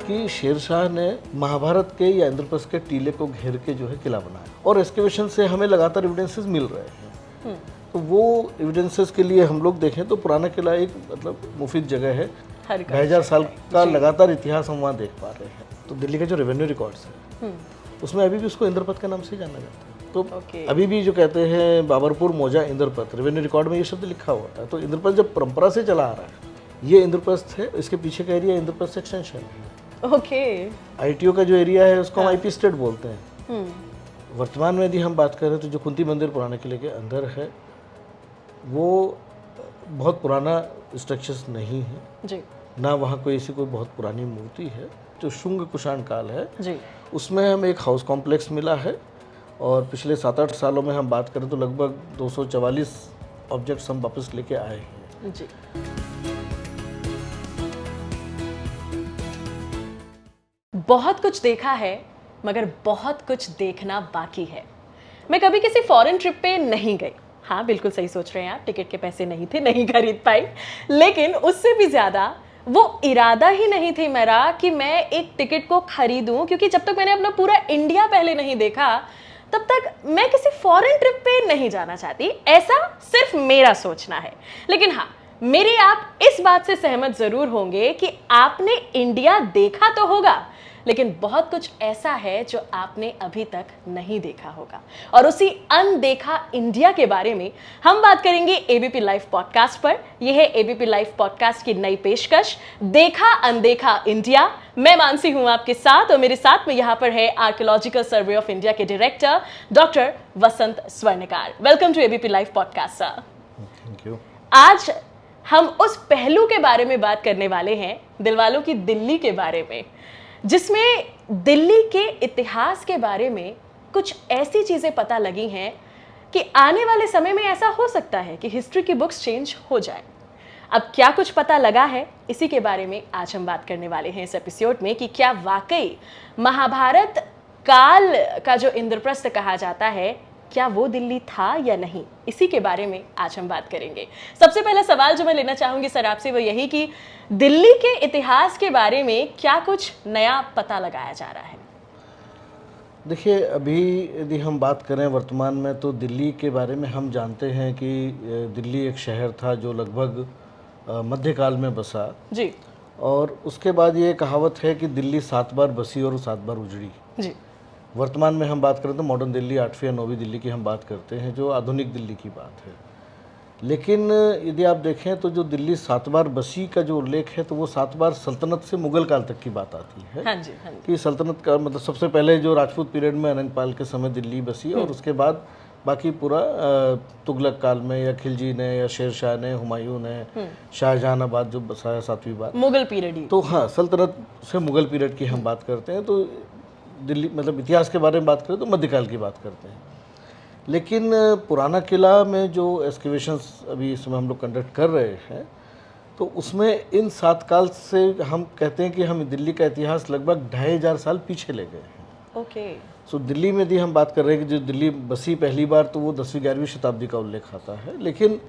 कि शेरशाह ने महाभारत के या इंद्रप्रस्थ के टीले को घेर के जो है किला बनाया, और एक्सकेवेशन से हमें लगातार एविडेंसेस मिल रहे हैं। तो वो एविडेंसेस के लिए हम लोग देखें तो पुराना किला एक मतलब मुफीद जगह है। 2000 साल का लगातार इतिहास हम वहाँ देख पा रहे हैं। तो दिल्ली का जो रेवेन्यू रिकॉर्ड्स है उसमें अभी भी उसको इंद्रपथ के नाम से जाना जाता है। तो अभी भी जो कहते हैं बाबरपुर मौजा इंद्रपथ, रेवेन्यू रिकॉर्ड में ये शब्द लिखा हुआ है। तो इंद्रपथ जब परंपरा से चला आ रहा है, ये इंद्रप्रस्थ है, इसके पीछे का एरिया इंद्रप्रस्थ एक्सटेंशन है। ओके। आईटीओ का जो एरिया है उसको हम आईपी स्टेट बोलते हैं। वर्तमान में यदि हम बात करें तो जो कुंती मंदिर पुराने किले के अंदर है वो बहुत पुराना स्ट्रक्चर्स नहीं है जी, ना वहाँ कोई ऐसी कोई बहुत पुरानी मूर्ति है। जो शुंग कुषाण काल है जी, उसमें हमें एक हाउस कॉम्प्लेक्स मिला है, और पिछले 7-8 सालों में हम बात करें तो लगभग 244 ऑब्जेक्ट्स हम वापस लेके आए हैं। जी। बहुत कुछ देखा है मगर बहुत कुछ देखना बाकी है। मैं कभी किसी फॉरेन ट्रिप पे नहीं गई। हाँ, बिल्कुल सही सोच रहे हैं आप, टिकट के पैसे नहीं थे, नहीं खरीद पाई। लेकिन उससे भी ज़्यादा वो इरादा ही नहीं थी मेरा कि मैं एक टिकट को खरीदूं, क्योंकि जब तक मैंने अपना पूरा इंडिया पहले नहीं देखा तब तक मैं किसी फॉरेन ट्रिप पे नहीं जाना चाहती। ऐसा सिर्फ मेरा सोचना है। लेकिन हाँ, मेरे आप इस बात से सहमत जरूर होंगे कि आपने इंडिया देखा तो होगा, लेकिन बहुत कुछ ऐसा है जो आपने अभी तक नहीं देखा होगा। और उसी अनदेखा इंडिया के बारे में हम बात करेंगे एबीपी लाइव पॉडकास्ट पर। यह है एबीपी लाइव पॉडकास्ट की नई पेशकश, देखा अनदेखा इंडिया। मैं मानसी हूं आपके साथ, और मेरे साथ में यहां पर है आर्कियोलॉजिकल सर्वे ऑफ इंडिया के director doctor Vasant Swarnkar. Welcome to ABP live podcast sir. Thank you. आज हम उस पहलू के बारे में बात करने वाले हैं, दिलवालों की दिल्ली के बारे में, जिसमें दिल्ली के इतिहास के बारे में कुछ ऐसी चीजें पता लगी हैं कि आने वाले समय में ऐसा हो सकता है कि हिस्ट्री की बुक्स चेंज हो जाए। अब क्या कुछ पता लगा है, इसी के बारे में आज हम बात करने वाले हैं इस एपिसोड में कि क्या वाकई महाभारत काल का जो इंद्रप्रस्थ कहा जाता है, क्या वो दिल्ली था या नहीं। इसी के बारे में आज हम बात करेंगे। सबसे पहला सवाल जो मैं लेना चाहूंगी सर आपसे वो यही कि दिल्ली के इतिहास के बारे में क्या कुछ नया पता लगाया जा रहा है। देखिए, अभी यदि हम बात करें वर्तमान में तो दिल्ली के बारे में हम जानते हैं कि दिल्ली एक शहर था जो लगभग मध्यकाल में बसा जी, और उसके बाद ये कहावत है कि दिल्ली 7 बार बसी और 7 बार उजड़ी। जी, वर्तमान में हम बात करें तो मॉडर्न दिल्ली 8वीं या 9वीं दिल्ली की हम बात करते हैं, जो आधुनिक दिल्ली की बात है। लेकिन यदि आप देखें तो जो दिल्ली 7 बार बसी का जो उल्लेख है तो वो 7 बार सल्तनत से मुगल काल तक की बात आती है। हाँ जी, हाँ जी। कि सल्तनत का मतलब सबसे पहले जो राजपूत पीरियड में अनंगपाल के समय दिल्ली बसी, और उसके बाद बाकी पूरा तुगलक काल में या खिलजी ने या शेरशाह ने, हुमायूं ने, शाहजहानाबाद जो बसाया 7वीं बार, मुगल पीरियड ही। तो हाँ, सल्तनत से मुगल पीरियड की हम बात करते हैं। तो दिल्ली मतलब इतिहास के बारे में बात करें तो मध्यकाल की बात करते हैं। लेकिन पुराना किला में जो एक्सकेवेशंस अभी इस समय हम लोग कंडक्ट कर रहे हैं तो उसमें इन 7 काल से हम कहते हैं कि हम दिल्ली का इतिहास लगभग 2500 साल पीछे ले गए हैं। ओके। सो दिल्ली में यदि हम बात कर रहे हैं कि जो दिल्ली बसी पहली बार तो वो 10वीं-11वीं शताब्दी का उल्लेख आता है। लेकिन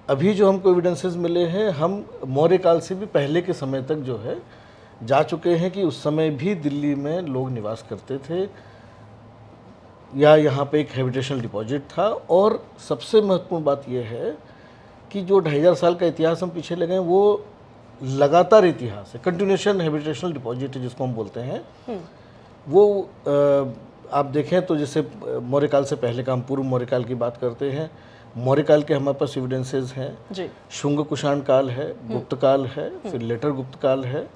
अभी जो हमको एविडेंसेस मिले हैं, हम मौर्य काल से भी पहले के समय तक जो है जा चुके हैं कि उस समय भी दिल्ली में लोग निवास करते थे या यहाँ पे एक हैबिटेशनल डिपॉजिट था। और सबसे महत्वपूर्ण बात यह है कि जो 2500 साल का इतिहास हम पीछे ले गए वो लगातार इतिहास है, कंटिन्यूशन हैबिटेशनल डिपॉजिट जिसको हम बोलते हैं। वो आप देखें तो जैसे मौर्य काल से पहले का हम पूर्व मौर्य काल की बात करते हैं। मौर्य काल के हमारे पास एविडेंसेस हैं जी। शुंग कुषाण काल है, गुप्त काल है, फिर लेटर गुप्त काल है,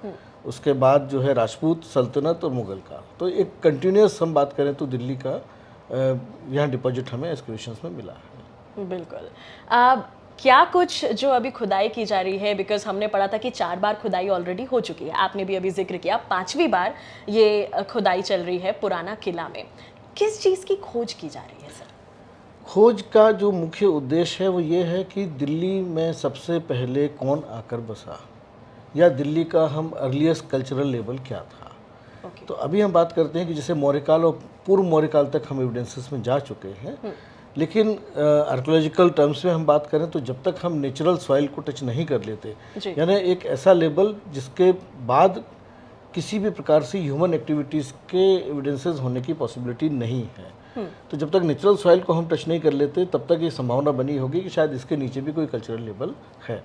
उसके बाद जो है राजपूत सल्तनत और मुगल काल। तो एक कंटिन्यूस हम बात करें तो दिल्ली का यहाँ डिपॉजिट हमें एक्सकेवेशंस में मिला है। बिल्कुल। क्या कुछ जो अभी खुदाई की जा रही है, बिकॉज हमने पढ़ा था कि 4 बार खुदाई ऑलरेडी हो चुकी है, आपने भी अभी जिक्र किया 5वीं बार ये खुदाई चल रही है पुराना किला में। किस चीज़ की खोज की जा रही है सर? खोज का जो मुख्य उद्देश्य है वो ये है कि दिल्ली में सबसे पहले कौन आकर बसा, या दिल्ली का हम अर्लीस्ट कल्चरल लेवल क्या था। तो अभी हम बात करते हैं कि जैसे मौर्यकाल और पूर्व मौर्यकाल तक हम एविडेंसेस में जा चुके हैं। लेकिन आर्कियोलॉजिकल टर्म्स में हम बात करें तो जब तक हम नेचुरल सॉइल को टच नहीं कर लेते, यानी एक ऐसा लेवल जिसके बाद किसी भी प्रकार से ह्यूमन एक्टिविटीज़ के एविडेंसेस होने की पॉसिबिलिटी नहीं है। तो जब तक नेचुरल सॉइल को हम टच नहीं कर लेते तब तक ये संभावना बनी होगी कि शायद इसके नीचे भी कोई कल्चरल लेवल है।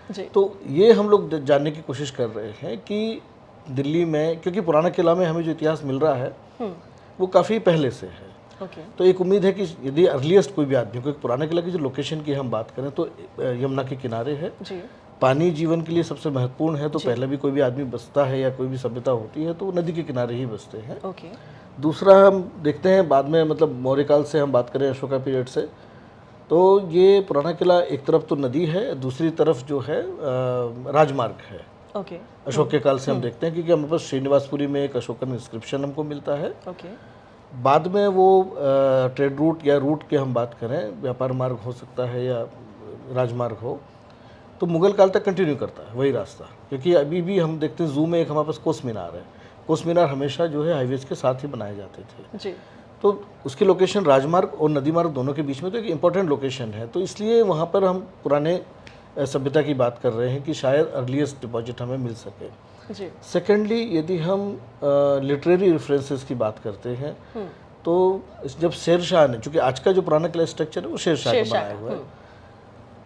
जी। तो ये हम लोग जानने की कोशिश कर रहे हैं कि दिल्ली में, क्योंकि पुराना किला में हमें जो इतिहास मिल रहा है वो काफ़ी पहले से है। ओके। तो एक उम्मीद है कि यदि अर्लीस्ट कोई भी आदमी, क्योंकि पुराने किला की जो लोकेशन की हम बात करें तो यमुना के किनारे है, जी। पानी जीवन के लिए सबसे महत्वपूर्ण है, तो पहले भी कोई भी आदमी बसता है या कोई भी सभ्यता होती है तो वो नदी के किनारे ही बसते हैं। ओके। दूसरा हम देखते हैं बाद में, मतलब मौर्य काल से हम बात करें, अशोका पीरियड से, तो ये पुराना किला एक तरफ तो नदी है, दूसरी तरफ जो है राजमार्ग है। ओके। अशोक के काल से हम देखते हैं, क्योंकि हमारे पास श्रीनिवासपुरी में एक अशोकन इंस्क्रिप्शन हमको मिलता है। ओके। बाद में वो ट्रेड रूट या रूट की हम बात करें, व्यापार मार्ग हो सकता है या राजमार्ग हो, तो मुगल काल तक कंटिन्यू करता है वही रास्ता। क्योंकि अभी भी हम देखते हैं जू में एक हमारे पास कोस मीनार है, कोस मीनार हमेशा जो है हाईवेज के साथ ही बनाए जाते थे। जी। तो उसकी लोकेशन राजमार्ग और नदी मार्ग दोनों के बीच में तो एक इम्पॉर्टेंट लोकेशन है, तो इसलिए वहाँ पर हम पुराने सभ्यता की बात कर रहे हैं कि शायद अर्लीस्ट डिपॉजिट हमें मिल सके। जी। सेकेंडली, यदि हम लिटरेरी रेफरेंसेस की बात करते हैं तो जब शेरशाह ने, चूँकि आज का जो पुराना किला स्ट्रक्चर है वो शेरशाह का बनाया हुआ है,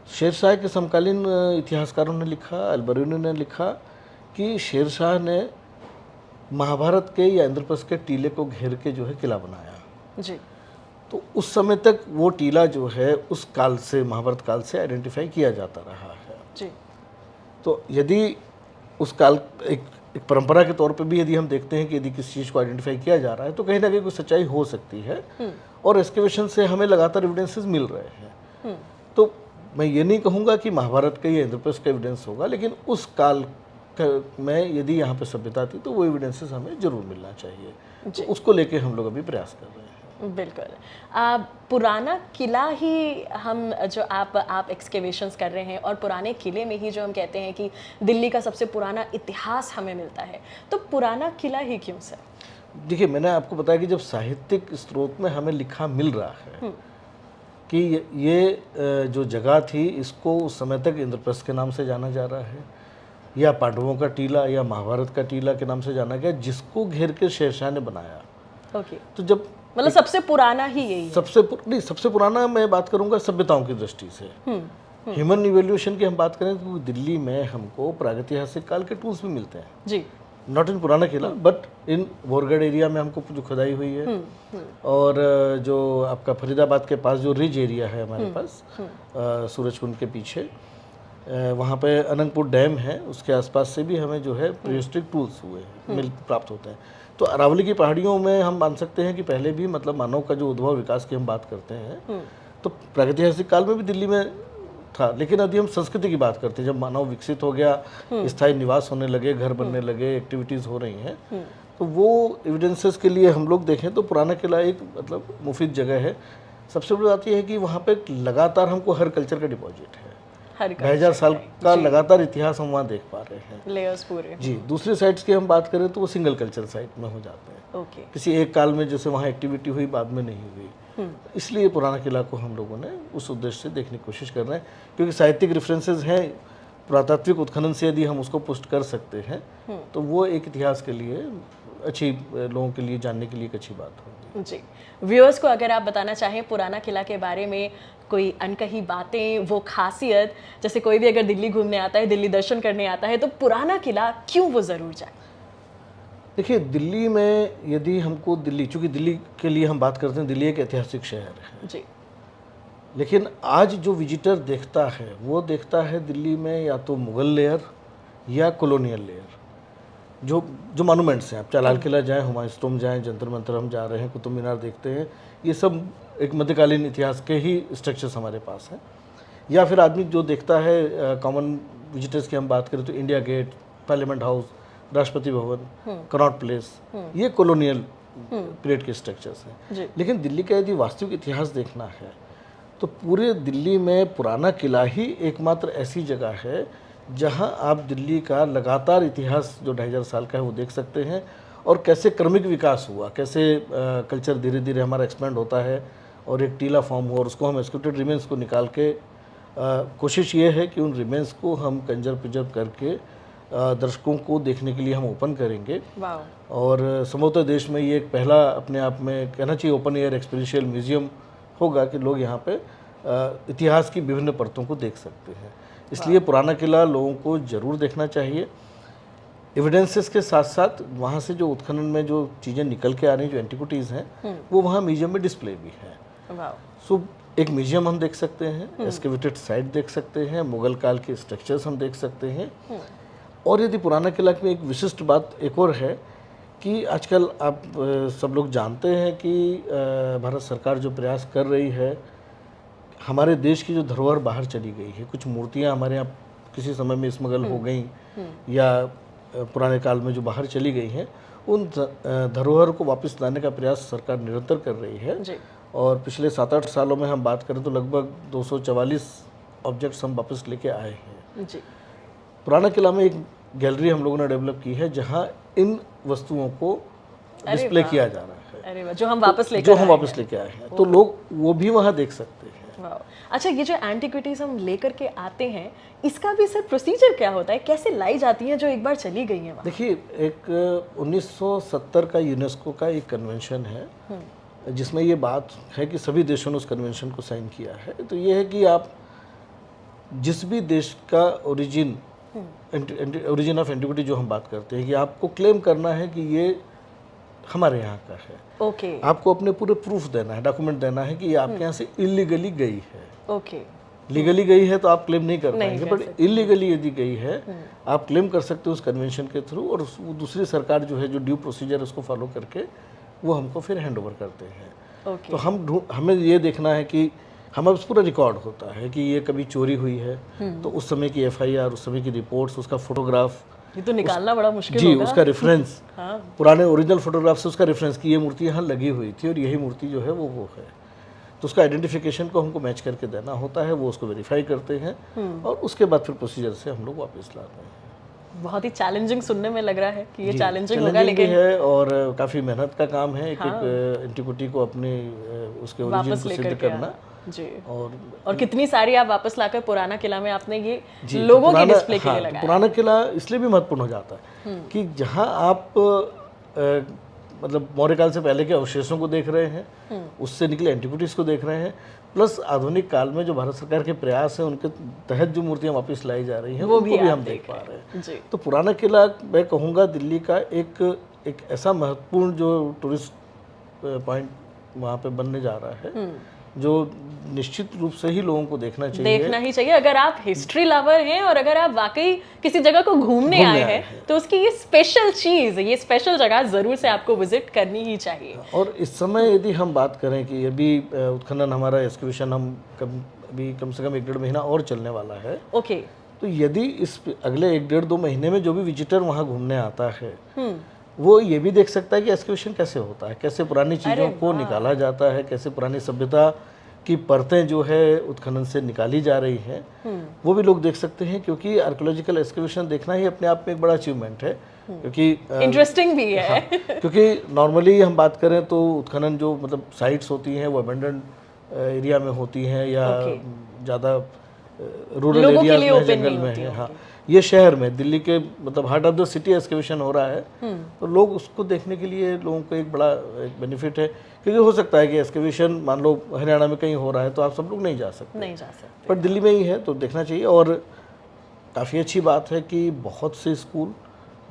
शेरशाह के समकालीन इतिहासकारों ने लिखा, अलबरूनी ने लिखा कि शेरशाह ने महाभारत के या इंद्रप्रस्थ के टीले को घेर के जो है किला बनाया। जी। तो उस समय तक वो टीला जो है उस काल से, महाभारत काल से आइडेंटिफाई किया जाता रहा है। जी। तो यदि उस काल एक परंपरा के तौर पे भी यदि हम देखते हैं कि यदि किसी चीज़ को आइडेंटिफाई किया जा रहा है तो कहीं ना कहीं कोई सच्चाई हो सकती है, और एक्सकेवेशन से हमें लगातार एविडेंसेस मिल रहे हैं। तो मैं ये नहीं कहूँगा कि महाभारत का या इंद्रप्रस्थ का एविडेंस होगा, लेकिन उस काल में यदि यहाँ पे सभ्यता थी तो वो एविडेंसेस हमें जरूर मिलना चाहिए। तो उसको लेके हम लोग अभी प्रयास कर रहे हैं। बिल्कुल। पुराना किला ही हम जो आप एक्सकेवेशंस कर रहे हैं, और पुराने किले में ही जो हम कहते हैं कि दिल्ली का सबसे पुराना इतिहास हमें मिलता है, तो पुराना किला ही क्यों सर? देखिए, मैंने आपको बताया कि जब साहित्यिक स्रोत में हमें लिखा मिल रहा है कि ये जो जगह थी इसको उस समय तक इंद्रप्रस्थ के नाम से जाना जा रहा है, या पांडवों का टीला या महाभारत का टीला के नाम से जाना गया, जिसको घेर के शेरशाह ने बनाया। ओके। तो जब मतलब सबसे पुराना ही यही है? नहीं, सबसे पुराना मैं बात करूंगा सभ्यताओं की दृष्टि से। ह्यूमन इवोल्यूशन की हम बात करें तो दिल्ली में हमको प्रागैतिहासिक काल के टूल्स भी मिलते हैं। जी। नॉट इन पुराना किला बट इन बोरगढ़ एरिया में हमको जो खुदाई हुई है, और जो आपका फरीदाबाद के पास जो रिज एरिया है हमारे पास, सूरजकुंड के पीछे, वहाँ पे अनंगपुर डैम है, उसके आसपास से भी हमें जो है प्रीहिस्टोरिक टूल्स मिल प्राप्त होते हैं। तो अरावली की पहाड़ियों में हम मान सकते हैं कि पहले भी, मतलब मानव का जो उद्भव विकास की हम बात करते हैं तो प्रागैतिहासिक काल में भी दिल्ली में था। लेकिन यदि हम संस्कृति की बात करते हैं, जब मानव विकसित हो गया, स्थायी निवास होने लगे, घर बनने लगे, एक्टिविटीज़ हो रही हैं, तो वो एविडेंसेस के लिए हम लोग देखें तो पुराना किला एक मतलब मुफीद जगह है। सबसे बड़ी बात यह है कि वहाँ पे लगातार हमको हर कल्चर का डिपॉजिट है, 2000 साल का लगातार इतिहास हम वहाँ देख पा रहे हैं, लेयर्स पूरे। जी। दूसरी साइट्स की हम बात करें तो वो सिंगल कल्चर साइट में हो जाते हैं। ओके। किसी एक काल में जैसे वहाँ एक्टिविटी हुई, बाद में नहीं हुई, इसलिए पुराना किला को हम लोगों ने उस उद्देश्य से देखने की कोशिश कर रहे हैं, क्योंकि साहित्यिक रेफरेंसेस हैं, पुरातात्विक उत्खनन से यदि हम उसको पुष्ट कर सकते हैं तो वो एक इतिहास के लिए अच्छी, लोगों के लिए जानने के लिए एक अच्छी बात होगी। जी। व्यूअर्स को अगर आप बताना चाहें पुराना किला के बारे में कोई अनकही बातें, वो खासियत, जैसे कोई भी अगर दिल्ली घूमने आता है, दिल्ली दर्शन करने आता है, तो पुराना किला क्यों वो ज़रूर जाए? देखिए, दिल्ली में यदि हमको चूँकि दिल्ली के लिए हम बात करते हैं, दिल्ली एक ऐतिहासिक शहर है जी। लेकिन आज जो विजिटर देखता है वो देखता है दिल्ली में या तो मुगल लेयर या कॉलोनियल लेयर, जो मॉन्यूमेंट्स हैं। आप चाहे लाल किला जाएँ, हुमायूं स्तूप जाएँ, जंतर मंतर हम जा रहे हैं, कुतुब मीनार देखते हैं, ये सब एक मध्यकालीन इतिहास के ही स्ट्रक्चर्स हमारे पास हैं। या फिर आदमी जो देखता है, कॉमन विजिटर्स की हम बात करें तो India gate, parliament house, Rashtrapati Bhavan, Connaught place, ये कॉलोनियल पीरियड के स्ट्रक्चर्स हैं। लेकिन दिल्ली का यदि वास्तविक इतिहास देखना है तो पूरे दिल्ली में पुराना किला ही एकमात्र ऐसी जगह है जहां आप दिल्ली का लगातार इतिहास जो 2500 साल का है वो देख सकते हैं, और कैसे क्रमिक विकास हुआ, कैसे कल्चर धीरे धीरे हमारा एक्सपेंड होता है और एक टीला फॉर्म हुआ, और उसको हम एक्सक्यूटेड रिमेंस को निकाल के कोशिश ये है कि उन रिमेंस को हम कंजर्व प्रिजर्व करके दर्शकों को देखने के लिए हम ओपन करेंगे। वाओ। और संभवतः देश में ये एक पहला अपने आप में कहना चाहिए ओपन एयर एक्सपीरियंशियल म्यूजियम होगा कि लोग यहाँ पे इतिहास की विभिन्न परतों को देख सकते हैं। इसलिए पुराना किला लोगों को ज़रूर देखना चाहिए। एविडेंसेस के साथ साथ वहाँ से जो उत्खनन में जो चीज़ें निकल के आ रही हैं, जो एंटिक्विटीज़ हैं, वो वहाँ म्यूजियम में डिस्प्ले भी है। वाओ। सो एक म्यूजियम हम देख सकते हैं, एक्सकेवेटेड साइट देख सकते हैं, मुगल काल के स्ट्रक्चर्स हम देख सकते हैं। और यदि पुराना किला में एक विशिष्ट बात एक और है कि आजकल आप सब लोग जानते हैं कि भारत सरकार जो प्रयास कर रही है, हमारे देश की जो धरोहर बाहर चली गई है, कुछ मूर्तियां हमारे यहाँ किसी समय में स्मगल हो गई या पुराने काल में जो बाहर चली गई हैं, उन धरोहर को वापस लाने का प्रयास सरकार निरंतर कर रही है जी। और पिछले 7-8 सालों में हम बात करें तो लगभग 244 ऑब्जेक्ट्स हम वापस लेके आए हैं। जी। पुराना किला में एक गैलरी हम लोगों ने डेवलप की है जहां इन वस्तुओं को डिस्प्ले किया जा रहा है। अरे वाह, जो हम वापस लेकर जो हम वापस लेके आए हैं, तो लोग वो भी वहाँ देख सकते हैं। वाह। अच्छा, ये जो एंटिक्विटीज हम लेकर के आते हैं, इसका भी सर प्रोसीजर क्या होता है? कैसे लाई जाती हैं जो एक बार चली गई हैं वहाँ? देखिए, एक 1970 का यूनेस्को का एक कन्वेंशन है जिसमें ये बात है कि सभी देशों ने उस कन्वेंशन को साइन किया है। तो ये है कि आप जिस भी देश का ओरिजिन ऑफ एंटिक्विटी जो हम बात करते हैं, कि आपको क्लेम करना है कि ये हमारे यहाँ का है। ओके। आपको अपने पूरे प्रूफ देना है, डॉक्यूमेंट देना है कि ये आपके यहाँ से इलीगली गई है। ओके। लीगली गई है तो आप क्लेम नहीं कर पाएंगे, बट इलीगली यदि गई है आप क्लेम कर सकते हो उस कन्वेंशन के थ्रू, और दूसरी सरकार जो है जो ड्यू प्रोसीजर उसको फॉलो करके वो हमको फिर हैंड ओवर करते हैं। ओके। तो हमें ये देखना है कि हमारे पूरा रिकॉर्ड होता है कि ये कभी चोरी हुई है तो उस समय की FIR, उस समय की रिपोर्ट्स, उसका फोटोग्राफ, ये तो निकालना बड़ा मुश्किल जी होगा। उसका रेफरेंस हाँ। पुराने ओरिजिनल फोटोग्राफ से उसका रेफरेंस कि ये मूर्ति यहाँ लगी हुई थी और यही मूर्ति जो है वो है। तो उसका आइडेंटिफिकेशन को हमको मैच करके देना होता है, वो उसको वेरीफाई करते हैं और उसके बाद फिर प्रोसीजर से हम लोग वापस लाते हैं। बहुत ही चैलेंजिंग सुनने में लग रहा है कि ये चैलेंजिंग होगा, चैलेंजिंग लेकिन भी है और काफ़ी मेहनत का काम है एक एंटिक्विटी को अपने उसके ओरिजिन वापस को लेकर सिद्ध के करना। जी। और कितनी सारी आप वापस लाकर पुराना किला में आपने ये लोगों के डिस्प्ले के लिए लगाया। पुराना किला इसलिए भी महत्वपूर्ण हो जाता है कि जहां आप मतलब मौर्य काल से पहले के अवशेषों को देख रहे हैं, उससे निकले एंटिक्विटीज को देख रहे हैं, प्लस आधुनिक काल में जो भारत सरकार के प्रयास हैं उनके तहत जो मूर्तियां वापस लाई जा रही हैं वो भी हम देख पा रहे हैं। जी। तो पुराना किला मैं कहूँगा दिल्ली का एक ऐसा महत्वपूर्ण जो टूरिस्ट पॉइंट वहाँ पे बनने जा रहा है जो निश्चित रूप से ही लोगों को देखना देखना ही चाहिए। अगर आप हिस्ट्री लवर हैं और अगर आप वाकई किसी जगह को घूमने आए हैं तो उसकी ये स्पेशल चीज, ये स्पेशल जगह जरूर से आपको विजिट करनी ही चाहिए। और इस समय यदि हम बात करें कि अभी उत्खनन हमारा एक्सक्यूशन हम अभी कम से कम 1-1.5 महीना और चलने वाला है। ओके। तो यदि इस अगले 1-1.5-2 महीने में जो भी विजिटर वहाँ घूमने आता है वो ये भी देख सकता है कि एक्सक्यूशन कैसे होता है, कैसे पुरानी चीज़ों को निकाला जाता है, कैसे पुरानी सभ्यता की परतें जो है उत्खनन से निकाली जा रही हैं, वो भी लोग देख सकते हैं। क्योंकि आर्कियोलॉजिकल एक्सक्यूशन देखना ही अपने आप में एक बड़ा अचीवमेंट है, क्योंकि इंटरेस्टिंग भी है। हाँ, क्योंकि नॉर्मली हम बात करें तो उत्खनन जो मतलब साइट्स होती हैं वो अबेंडन एरिया में होती हैं या ज़्यादा रूरल एरिया में, जंगल में है। हाँ, ये शहर में दिल्ली के मतलब heart of the city excavation हो रहा है, तो लोग उसको देखने के लिए लोगों को एक बड़ा एक बेनिफिट है। क्योंकि हो सकता है कि एक्सकेवेशन मान लो हरियाणा में कहीं हो रहा है तो आप सब लोग नहीं जा सकते, पर दिल्ली में ही है तो देखना चाहिए। और काफ़ी अच्छी बात है कि बहुत से स्कूल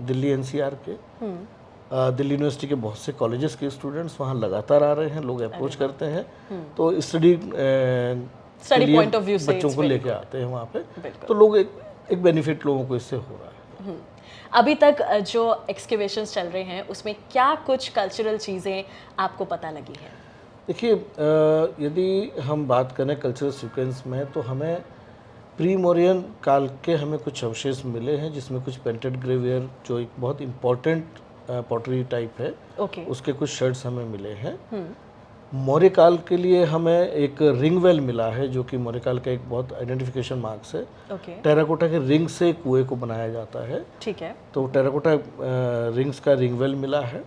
दिल्ली NCR के, दिल्ली यूनिवर्सिटी के बहुत से कॉलेजेस के स्टूडेंट्स वहाँ लगातार आ रहे हैं, लोग अप्रोच करते हैं, तो स्टडी पॉइंट ऑफ व्यू से बच्चों को लेके आते हैं वहाँ पे, तो लोग एक बेनिफिट लोगों को इससे हो रहा है। अभी तक जो एक्सकेवेशंस चल रहे हैं उसमें क्या कुछ कल्चरल चीज़ें आपको पता लगी हैं? देखिए, यदि हम बात करें कल्चरल सीक्वेंस में तो हमें प्री मौर्यन काल के हमें कुछ अवशेष मिले हैं, जिसमें कुछ पेंटेड ग्रेवियर जो एक बहुत इम्पॉर्टेंट पॉटरी टाइप है, उसके कुछ शर्ट्स हमें मिले हैं। मौर्य काल के लिए हमें एक रिंग वेल मिला है जो कि मौर्य काल का एक बहुत आइडेंटिफिकेशन मार्क्स है। टेराकोटा के रिंग से कुएं को बनाया जाता है। ठीक है। तो टेराकोटा रिंग्स का रिंग वेल मिला है।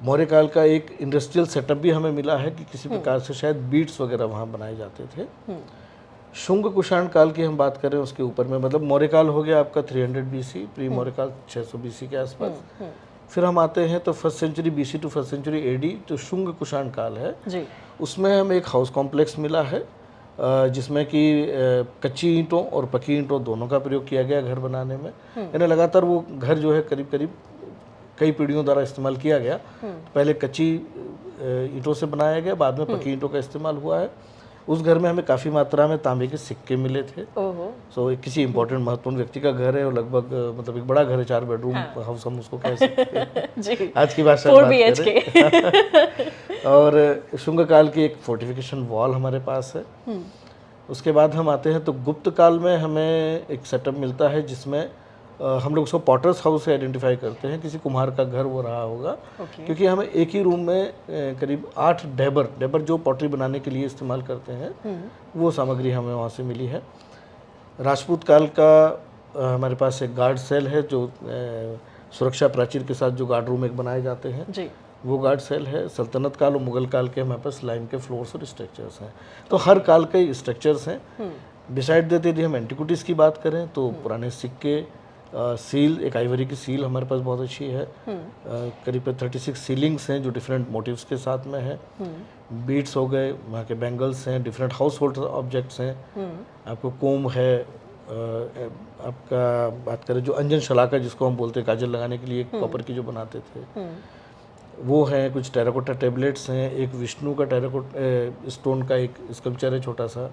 मौर्य काल का एक इंडस्ट्रियल सेटअप भी हमें मिला है कि किसी प्रकार से शायद बीट्स वगैरह वहाँ बनाए जाते थे। शुंग कुषाण काल की हम बात करें उसके ऊपर में, मतलब मौर्य काल हो गया आपका 300 BC, प्री मौर्य काल 600 BC के आसपास। फिर हम आते हैं तो 1st century BC to 1st century AD, जो शुंग कुषाण काल है जी। उसमें हमें एक हाउस कॉम्प्लेक्स मिला है जिसमें कि कच्ची ईंटों और पक्की ईंटों दोनों का प्रयोग किया गया घर बनाने में। यानी लगातार वो घर जो है करीब करीब कई पीढ़ियों द्वारा इस्तेमाल किया गया। पहले कच्ची ईंटों से बनाया गया, बाद में पक्की ईंटों का इस्तेमाल हुआ है। उस घर में हमें काफ़ी मात्रा में तांबे के सिक्के मिले थे। सो एक किसी इंपॉर्टेंट महत्वपूर्ण व्यक्ति का घर है और लगभग मतलब एक बड़ा घर है, 4 बेडरूम हाउस हम उसको कह सकते हैं जी। आज की भाषा 4 में बात BHK करें। और शुंग काल की एक फोर्टिफिकेशन वॉल हमारे पास है। उसके बाद हम आते हैं तो गुप्त काल में हमें एक सेटअप मिलता है जिसमें हम लोग उसको पॉटर्स हाउस से आइडेंटिफाई करते हैं, किसी कुम्हार का घर वो रहा होगा। क्योंकि हमें एक ही रूम में करीब 8 डेबर जो पॉटरी बनाने के लिए इस्तेमाल करते हैं वो सामग्री हमें वहाँ से मिली है। राजपूत काल का हमारे पास एक गार्ड सेल है, जो सुरक्षा प्राचीर के साथ जो गार्ड रूम एक बनाए जाते हैं जी। वो गार्ड सेल है। सल्तनत काल और मुगल काल के हमारे पास लाइम के फ्लोर्स और स्ट्रक्चर्स हैं। तो हर काल के स्ट्रक्चर्स हैं। बिसाइड दैट यदि हम एंटिक्विटीज़ की बात करें तो पुराने सिक्के, सील, एक आइवरी की सील हमारे पास बहुत अच्छी है। करीब 36 सीलिंग्स हैं जो डिफरेंट मोटिव्स के साथ में है। बीड्स हो गए, वहाँ के बैंगल्स हैं, डिफरेंट हाउस होल्ड ऑब्जेक्ट्स हैं। आपको कोम है, आपका बात करें जो अंजन शलाका जिसको हम बोलते हैं काजल लगाने के लिए कॉपर की जो बनाते थे वो है। कुछ टेराकोटा टेबलेट्स हैं, एक विष्णु का टेराकोटा स्टोन का एक स्कल्पचर है छोटा सा,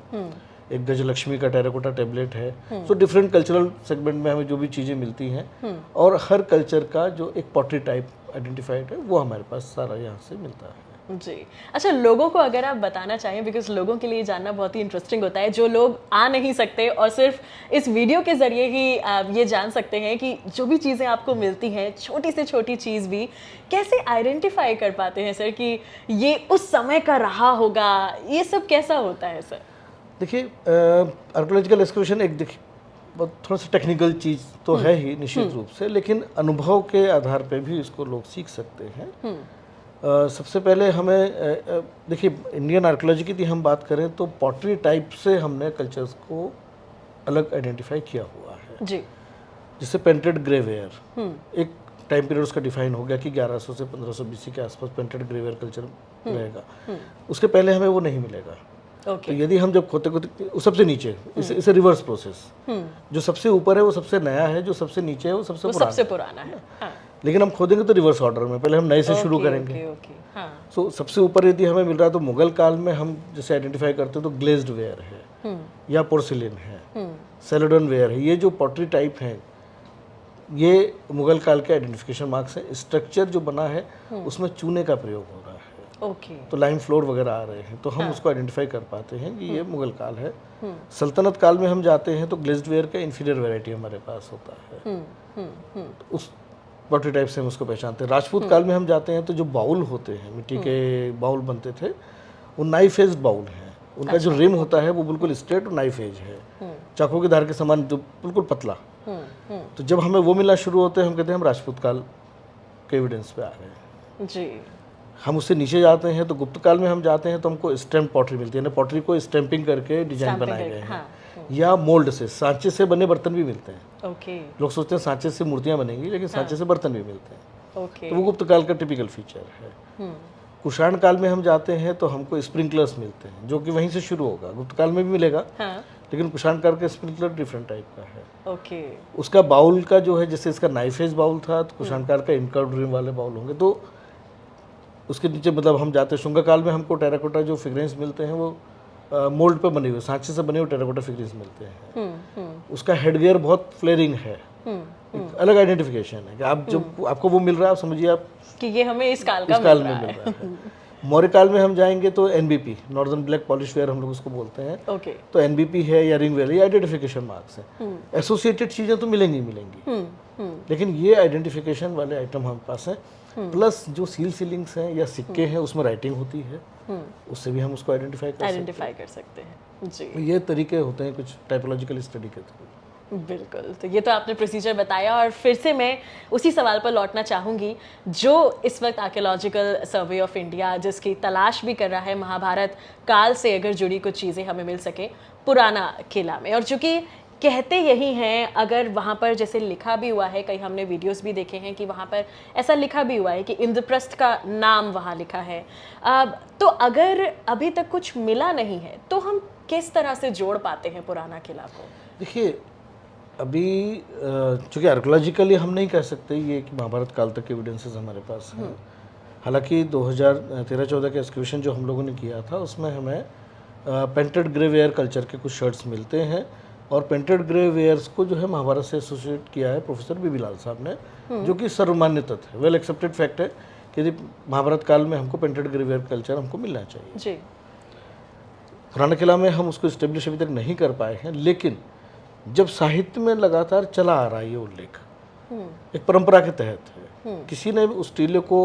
एक गजलक्ष्मी का टेराकोटा टेबलेट है। सो डिफरेंट कल्चरल सेगमेंट में हमें जो भी चीज़ें मिलती हैं और हर कल्चर का जो एक पॉटरी टाइप आइडेंटिफाइड है वो हमारे पास सारा यहाँ से मिलता है। जी। अच्छा, लोगों को अगर आप बताना चाहें, बिकॉज लोगों के लिए जानना बहुत ही इंटरेस्टिंग होता है, जो लोग आ नहीं सकते और सिर्फ इस वीडियो के ज़रिए ही आप ये जान सकते हैं कि जो भी चीज़ें आपको मिलती हैं, छोटी से छोटी चीज़ भी कैसे आइडेंटिफाई कर पाते हैं सर कि ये उस समय का रहा होगा, ये सब कैसा होता है सर? देखिए, आर्कियोलॉजिकल एक्सकवेशन एक बहुत थोड़ा सा टेक्निकल चीज़ तो है ही निश्चित रूप से, लेकिन अनुभव के आधार पे भी इसको लोग सीख सकते हैं। सबसे पहले हमें देखिए, इंडियन आर्कियोलॉजी की यदि हम बात करें तो पॉटरी टाइप से हमने कल्चर्स को अलग आइडेंटिफाई किया हुआ है जी। जिससे पेंटेड ग्रेवेयर एक टाइम पीरियड उसका डिफाइन हो गया कि 1100 से 1500 BC के आसपास पेंटेड ग्रेवेयर कल्चर रहेगा। उसके पहले हमें वो नहीं मिलेगा। तो यदि हम जब खोते सबसे नीचे, इसे रिवर्स प्रोसेस, जो सबसे ऊपर है वो सबसे नया है, जो सबसे नीचे है वो सबसे पुराना है। हाँ। लेकिन हम खोदेंगे तो रिवर्स ऑर्डर में, पहले हम नए से शुरू करेंगे। सो सबसे ऊपर यदि हमें मिल रहा है तो मुगल काल में हम जैसे आइडेंटिफाई करते हैं तो ग्लेज्ड वेयर है या पोर्सिलिन है, सेलेडन वेयर है। ये जो पॉटरी टाइप हैं ये मुगल काल के आइडेंटिफिकेशन मार्क्स हैं। स्ट्रक्चर जो बना है उसमें चूने का प्रयोग हो रहा है। तो लाइम फ्लोर वगैरह आ रहे हैं तो हम उसको आइडेंटिफाई कर पाते हैं कि ये मुगल काल है। सल्तनत काल में हम जाते हैं तो ग्लेज्ड वेयर का इन्फीरियर वैरायटी हमारे पास होता है। तो उस पॉटरी टाइप से हम उसको पहचानते हैं। राजपूत काल में हम जाते हैं तो जो बाउल होते हैं, मिट्टी के बाउल बनते थे, वो नाइफ एज्ड बाउल हैं। उनका जो रिम होता है वो बिल्कुल स्ट्रेट और नाइफ एज है, चाकू की धार के समान, जो बिल्कुल पतला। तो जब हमें वो मिलना शुरू होते हैं हम कहते हैं हम राजपूत काल के एविडेंस पे आ रहे हैं जी। हम उससे नीचे जाते हैं तो गुप्त काल में हम जाते हैं तो हमको स्टैम्प पॉटरी मिलती है ना, पॉटरी को स्टैंपिंग करके डिजाइन बनाए गए हैं। या मोल्ड से, सांचे से बने बर्तन भी मिलते हैं। लोग सोचते हैं सांचे से मूर्तियां बनेंगी, लेकिन सांचे से बर्तन भी मिलते हैं। तो वो गुप्त काल का टिपिकल फीचर है। कुषाण काल में हम जाते हैं तो हमको स्प्रिंकलर्स मिलते हैं, जो कि वहीं से शुरू होगा। गुप्त काल में भी मिलेगा, लेकिन कुषाण काल का स्प्रिंकलर डिफरेंट टाइप का है। उसका बाउल का जो है, जैसे इसका नाइफ एज बाउल था, तो कुषाण काल का इनकर्व्ड रिम वाले बाउल होंगे। तो उसके नीचे मतलब हम जाते हैं शुंग काल में हमको टेराकोटा जो फिगरेंस मिलते हैं वो मोल्ड पे बने हुए, सांचे से बने हुए टेराकोटा फिगरेंस मिलते हैं। उसका हेडगियर बहुत फ्लेयरिंग है, एक अलग आइडेंटिफिकेशन है कि आप जब आपको वो मिल रहा है, आप समझिए आप कि ये हमें इस काल का मिल रहा है। मौर्य काल में हम जाएंगे तो NBP, northern black polish ware हम लोग उसको बोलते हैं। तो NBP है या रिंग वेयर, ये आइडेंटिफिकेशन मार्क्स हैं। एसोसिएटेड चीज़ें तो मिलेंगी, लेकिन ये आइडेंटिफिकेशन वाले आइटम हमारे पास हैं। प्लस जो सीलिंग्स हैं या सिक्के हैं उसमें राइटिंग होती है, उससे भी हम उसको आइडेंटिफाई कर सकते हैं जी। तो ये तरीके होते हैं कुछ टाइपोलॉजिकल स्टडी के थ्रू। बिल्कुल, तो ये तो आपने प्रोसीजर बताया, और फिर से मैं उसी सवाल पर लौटना चाहूँगी जो इस वक्त आर्कियोलॉजिकल सर्वे ऑफ इंडिया जिसकी तलाश भी कर रहा है, महाभारत काल से अगर जुड़ी कुछ चीज़ें हमें मिल सके, पुराना किला में, और चूंकि कहते यही हैं, अगर वहाँ पर जैसे लिखा भी हुआ है, कई हमने वीडियोस भी देखे हैं कि वहाँ पर ऐसा लिखा भी हुआ है कि इंद्रप्रस्थ का नाम वहाँ लिखा है। तो अगर अभी तक कुछ मिला नहीं है तो हम किस तरह से जोड़ पाते हैं पुराना किला को? देखिए, अभी चूँकि आर्कोलॉजिकली हम नहीं कह सकते ये कि महाभारत काल तक के एविडेंसेस हमारे पास हैं। हालांकि 2013-14 के एक्सक्यूशन जो हम लोगों ने किया था उसमें हमें पेंटेड ग्रे वेयर कल्चर के कुछ शर्ट्स मिलते हैं, और पेंटेड ग्रे वेयर्स को जो है महाभारत से एसोसिएट किया है प्रोफेसर बीबी लाल साहब ने, जो कि सर्वमान्य तथ्य है, वेल एक्सेप्टेड फैक्ट है कि यदि महाभारत काल में हमको पेंटेड ग्रे वेयर कल्चर हमको मिलना चाहिए। जी। पुराना किला में हम उसको इस्टेब्लिश अभी तक नहीं कर पाए हैं, लेकिन जब साहित्य में लगातार चला आ रहा है ये उल्लेख, एक परंपरा के तहत है, किसी ने उस टीले को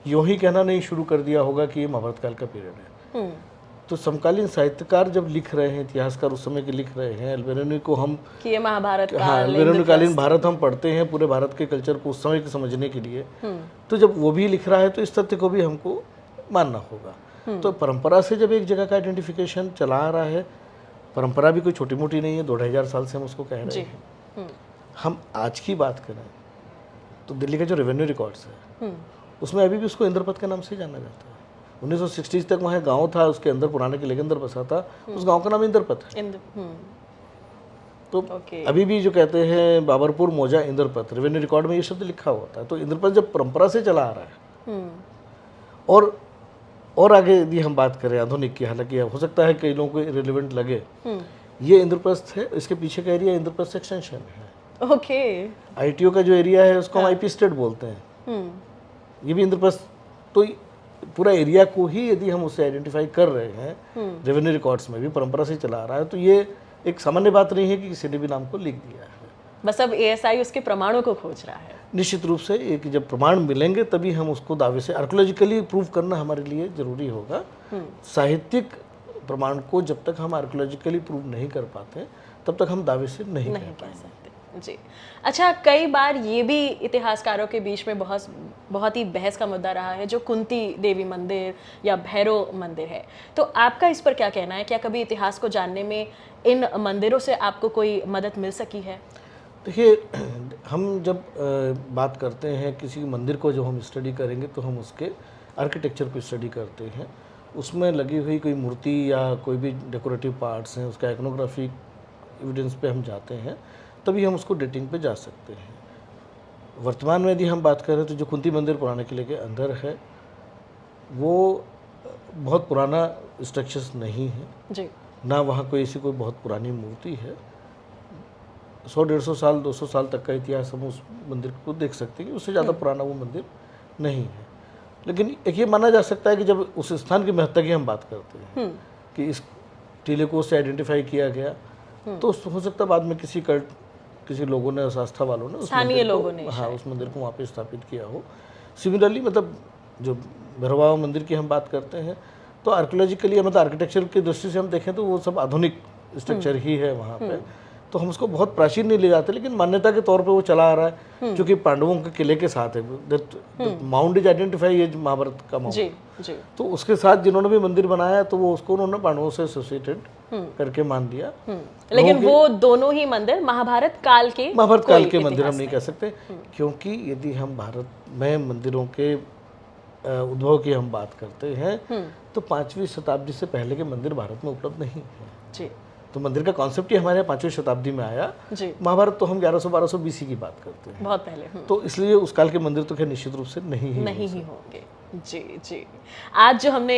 यूं ही कहना नहीं शुरू कर दिया होगा कि ये महाभारत काल का पीरियड है। तो समकालीन साहित्यकार जब लिख रहे हैं, इतिहासकार उस समय के लिख रहे हैं, अल्बेरोनी को हम कि ये महाभारत काल, हाँ, अल्बेरोनीकालीन भारत हम पढ़ते हैं पूरे भारत के कल्चर को उस समय के समझने के लिए, तो जब वो भी लिख रहा है तो इस तथ्य को भी हमको मानना होगा। तो परंपरा से जब एक जगह का आइडेंटिफिकेशन चला आ रहा है, परंपरा भी कोई छोटी मोटी नहीं है, 2500 साल से हम उसको कह रहे हैं। हम आज की बात करें तो दिल्ली का जो रेवेन्यू रिकॉर्ड्स है उसमें अभी भी उसको इंद्रपथ के नाम से जाना जाता है। 1960 तक वहाँ गांव था, उसके अंदर पुराने किले के अंदर बसा था, उस गांव का नाम इंद्रपथ है। तो अभी भी जो कहते हैं बाबरपुर मौजा इंद्रपथ, रेवेन्यू रिकॉर्ड में ये शब्द लिखा होता है। तो इंद्रपथ जब परंपरा से चला आ रहा है, और आगे यदि हम बात करें आधुनिक की, हालांकि हो सकता है कई लोगों को रिलेवेंट लगे, ये इंद्रप्रस्थ है, इसके पीछे का एरिया इंद्रप्रस्थ एक्सटेंशन है। ओके। आईटीओ का जो एरिया है उसको हम आईपी स्टेट बोलते हैं, ये भी इंद्रप्रस्थ। तो पूरा एरिया को ही यदि हम उससे आइडेंटिफाई कर रहे हैं, रेवेन्यू रिकॉर्ड्स में भी परंपरा से चला आ रहा है, तो ये एक सामान्य बात नहीं है कि किसी ने भी नाम को लिख दिया है। बस अब एएसआई उसके प्रमाणों को खोज रहा है। निश्चित रूप से एक जब प्रमाण मिलेंगे तभी हम उसको दावे से आर्कोलॉजिकली प्रूव करना हमारे लिए जरूरी होगा। साहित्यिक प्रमाण को जब तक हम आर्कोलॉजिकली प्रूव नहीं कर पाते तब तक हम दावे से नहीं कह सकते। जी। अच्छा, कई बार ये भी इतिहासकारों के बीच में बहुत ही बहस का मुद्दा रहा है जो कुंती देवी मंदिर या भैरव मंदिर है, तो आपका इस पर क्या कहना है? क्या कभी इतिहास को जानने में इन मंदिरों से आपको कोई मदद मिल सकी है? देखिए, हम जब बात करते हैं किसी मंदिर को, जब हम स्टडी करेंगे तो हम उसके आर्किटेक्चर को स्टडी करते हैं, उसमें लगी हुई कोई मूर्ति या कोई भी डेकोरेटिव पार्ट्स हैं, उसका इकोनोग्राफिक एविडेंस पे हम जाते हैं, तभी हम उसको डेटिंग पे जा सकते हैं। वर्तमान में यदि हम बात करें तो जो कुंती मंदिर पुराने किले के अंदर है वो बहुत पुराना स्ट्रक्चर्स नहीं है जी। ना वहाँ कोई ऐसी कोई बहुत पुरानी मूर्ति है। 100-150 साल 200 साल तक का इतिहास हम उस मंदिर को देख सकते हैं कि उससे ज़्यादा पुराना वो मंदिर नहीं है। लेकिन एक ये माना जा सकता है कि जब उस स्थान की महत्ता की हम बात करते हैं कि इस टीले को उससे आइडेंटिफाई किया गया, तो हो सकता है बाद में किसी लोगों ने, आस्था वालों ने, स्थानीय लोगों ने, हाँ, उस मंदिर को वहाँ पे स्थापित किया हो। सिमिलरली मतलब जो भैरव मंदिर की हम बात करते हैं तो आर्कियोलॉजिकली मतलब आर्किटेक्चर की दृष्टि से हम देखें तो वो सब आधुनिक स्ट्रक्चर ही है वहाँ पे, तो हम उसको बहुत प्राचीन नहीं ले जाते, लेकिन मान्यता के तौर पे वो चला आ रहा है क्योंकि पांडवों के किले के साथ है। Mound is identify as Mahabharata का माउंट। जी, जी। तो उसके साथ जिन्होंने भी मंदिर बनाया तो वो उसको उन्होंने पांडवों से एसोसिएटेड करके मान दिया। लेकिन वो दोनों ही मंदिर महाभारत काल के मंदिर हम नहीं कह सकते, क्योंकि यदि हम भारत में मंदिरों के उद्भव की हम बात करते हैं तो 5वीं शताब्दी से पहले के मंदिर भारत में उपलब्ध नहीं है। जी। तो मंदिर का कॉन्सेप्ट ही हमारे 5वीं शताब्दी में आया। जी। महाभारत तो हम 1100-1200 बीसी की बात करते हैं, बहुत पहले। तो इसलिए उस काल के मंदिर तो खैर निश्चित रूप से नहीं ही होंगे। जी, जी। आज जो हमने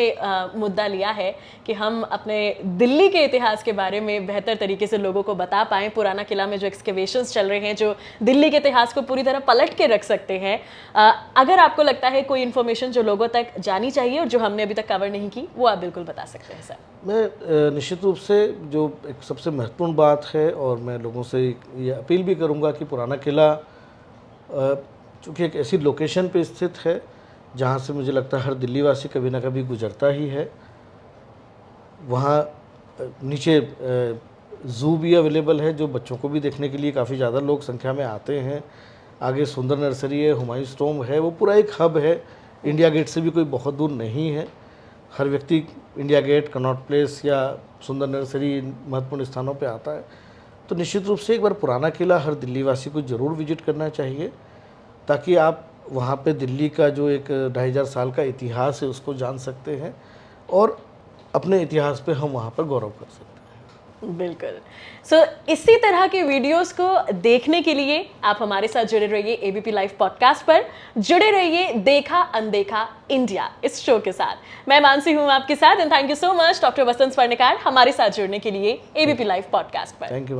मुद्दा लिया है कि हम अपने दिल्ली के इतिहास के बारे में बेहतर तरीके से लोगों को बता पाएं, पुराना किला में जो एक्सकेवेशंस चल रहे हैं जो दिल्ली के इतिहास को पूरी तरह पलट के रख सकते हैं, अगर आपको लगता है कोई इन्फॉर्मेशन जो लोगों तक जानी चाहिए और जो हमने अभी तक कवर नहीं की, वो आप बिल्कुल बता सकते हैं सर। मैं निश्चित रूप से जो एक सबसे महत्वपूर्ण बात है, और मैं लोगों से ये अपील भी करूँगा कि पुराना किला चूँकि एक ऐसी लोकेशन पे स्थित है जहाँ से मुझे लगता है हर दिल्ली वासी कभी ना कभी गुजरता ही है। वहाँ नीचे ज़ू भी अवेलेबल है जो बच्चों को भी देखने के लिए काफ़ी ज़्यादा लोग संख्या में आते हैं। आगे सुंदर नर्सरी है, हुमायूं टॉम्ब है, वो पूरा एक हब है, इंडिया गेट से भी कोई बहुत दूर नहीं है। हर व्यक्ति इंडिया गेट, कनॉट प्लेस या सुंदर नर्सरी महत्वपूर्ण स्थानों पे आता है, तो निश्चित रूप से एक बार पुराना किला हर दिल्ली वासी को ज़रूर विजिट करना चाहिए, ताकि आप वहाँ पे दिल्ली का जो एक 2500 साल का इतिहास है उसको जान सकते हैं और अपने इतिहास पे हम वहाँ पर गौरव कर सकते हैं। बिल्कुल। सो इसी तरह के वीडियोस को देखने के लिए आप हमारे साथ जुड़े रहिए एबीपी लाइव पॉडकास्ट पर, जुड़े रहिए देखा अनदेखा इंडिया इस शो के साथ। मैं मानसी हूँ आपके साथ and thank you so much doctor Vasant Swarnkar हमारे साथ जुड़ने के लिए एबीपी लाइव पॉडकास्ट पर। Thank you.